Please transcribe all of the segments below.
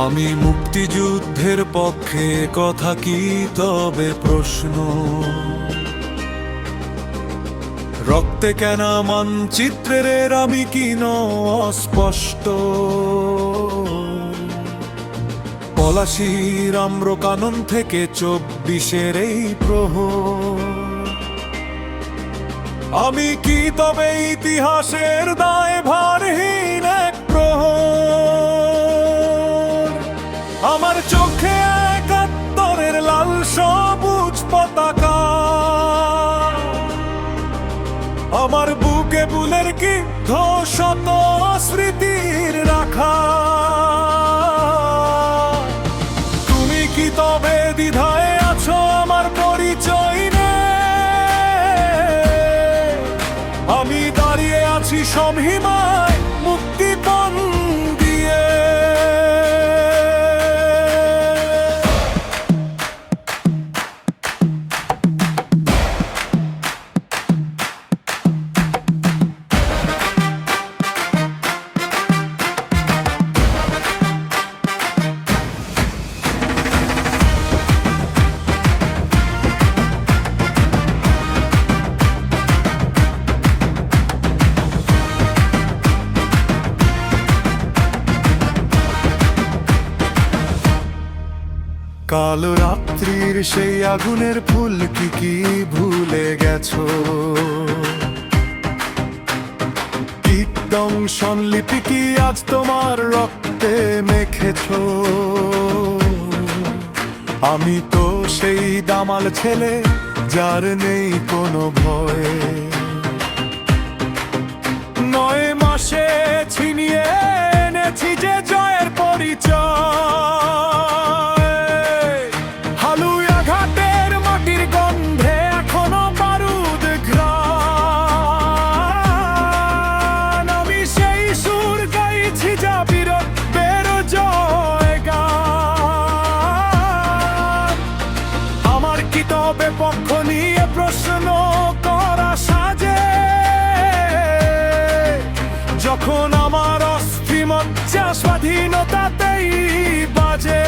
আমি মুক্তিযুদ্ধের পক্ষে, কথা কি তবে প্রশ্ন? রক্তে কেন মানচিত্রের আমি কিন অস্পষ্ট? পলাশীর আম্রকানন থেকে 24-এর এই প্রহর, আমি কি তবে ইতিহাসের দায়ভারহীন এক প্রহর? আমার চোখে 71-এর লাল সবুজ পতাকা, আমার বুকে বুলের কি শত স্মৃতির রাখা। তুমি কি তবে দ্বিধায় আছো আমার পরিচয় নেই? আমি দাঁড়িয়ে আছি সমহিমায় মুক্তিপণ দিয়ে। কাল রাত্রির সেই আগুনের ফুল কি ভুলে গেছো? দংশন লিপি কি আজ তোমার রক্তে মেখেছো? আমি তো সেই দামাল ছেলে যার নেই কোনো ভয়। 9 মাসে ছিনিয়ে এনেছি যে জয়ের পরিচয়। হালুয়া ঘাটের মাটির গন্ধে এখনো বারুদ ঘ্রাণ। আমি সেই সুর গাইছি যা বীরত্বের জয়গান। আমার কি তবে পক্ষ নিয়ে প্রশ্ন করা সাজে, যখন আমার অস্থিমজ্জা স্বাধীনতাতেই বাজে?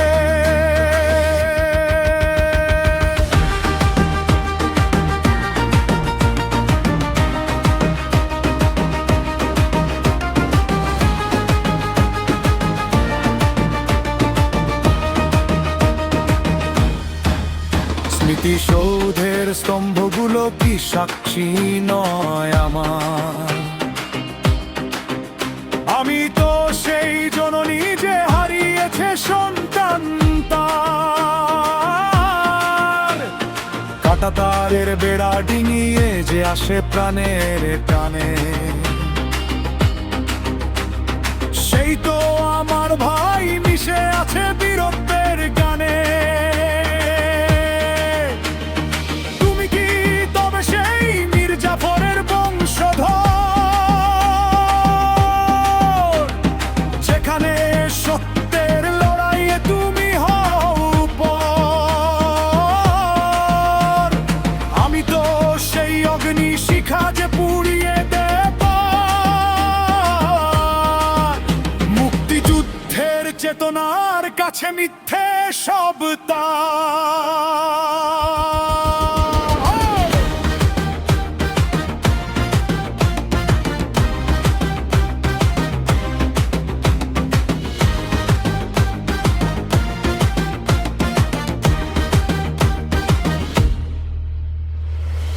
স্মৃতিসৌধের স্তম্ভগুলো কি সাক্ষী নয় আমার? আমি তো সেই জননী যে হারিয়েছে সন্তান তার। কাঁটাতারের বেড়া ডিঙিয়ে যে আসে প্রাণের টানে, সেই তো আমার ভাই মিশে আছে বীরত্বের গানে। তুমি কি তবে সেই মীর জাফরের বংশধর, যেখানে সত্যের লড়াইয়ে তুমি হও উপর? আমি তো সেই অগ্নি শিখা যে পুড়িয়ে দেব মুক্তিযুদ্ধের চেতনার কাছে মিথ্যে সব তা।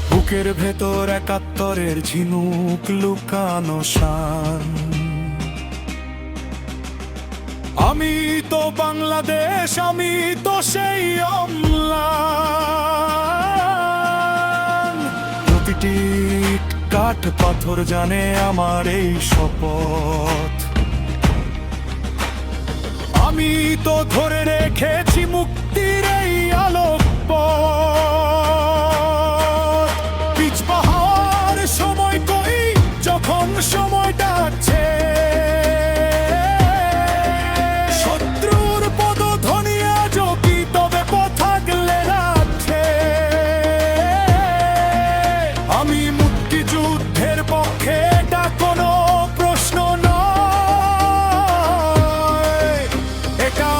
বুকের ভেতর 71-এর ঝিনুক লুকানো শান। আমি তো বাংলাদেশ, আমি তো সেই অম্লান। প্রতিটি কাঠ পাথর জানে আমার এই শপথ। আমি তো ধরে রেখেছি মুক্তির এই আলোকপথ। পিছপাহাড় সময় কই যখন সময় ডাকছে, শত্রুর পদধ্বনি আজও কি তবে পথ আগলে রাখছে? আমি মুক্তিযুদ্ধের পক্ষে, এটা কোনো প্রশ্ন নয়। এটা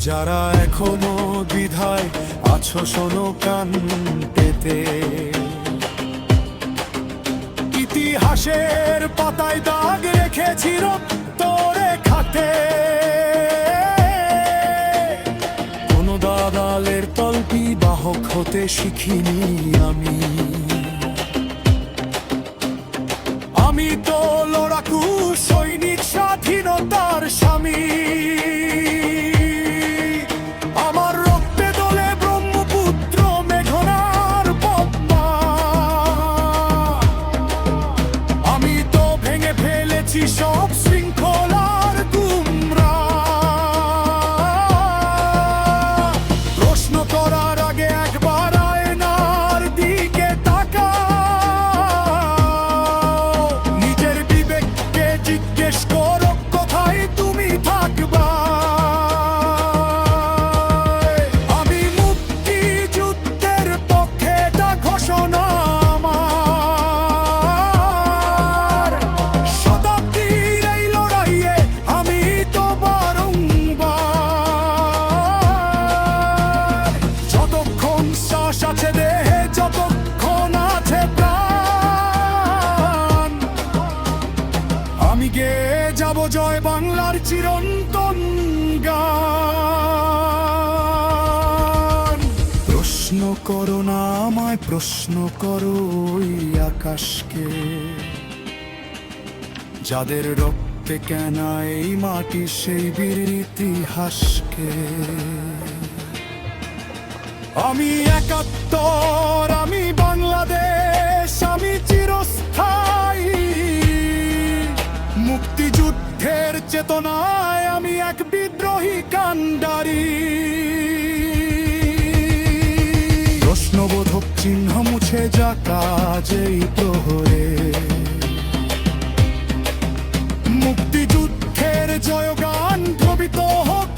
যারা এখনো দ্বিধায় আছো শোনো কান পেতে, ইতিহাসের পাতায় দাগ রেখেছি রক্তরে খাতে। কোনো দালালের তল্পি বাহক হতে শিখিনি আমি। আমি তো লড়াকু সৈনিক, স্বাধীনতার স্বামী। আমার রক্তে দোলে ব্রহ্মপুত্র, মেঘনার পদ্মা। আমি তো ভেঙে ফেলেছি সব শৃঙ্খলার গুমরা। প্রশ্ন করার আগে একবার আয়নার দিকে তাকাও। নিজের বিবেককে জিজ্ঞেস করো, কোথায় তুমি থাকবা। আমি মুক্তিযুদ্ধের পক্ষে, এটা ঘোষণা আমার। শতাব্দীর এই লড়াইয়ে আমি তো বারংবার। যতক্ষণ শ্বাস আছে দেহে, যতক্ষণ আছে প্রাণ, আমি গেয়ে যাব জয় বাংলার চিরন্তন গান। প্রশ্ন করো না আমায়, প্রশ্ন করো ওই আকাশকে, যাদের রক্তে কেনা এই মাটি সেই বীর ইতিহাসকে। আমি ৭১, আমি বাংলাদেশ, আমি চিরস্থায়ী। মুক্তিযুদ্ধের চেতনায় আমি এক বিদ্রোহী কান্ডারি। প্রশ্নবোধক চিহ্ন মুছে যাক আজ এই প্রহরে। মুক্তিযুদ্ধের জয়গান ধ্বনিত হোক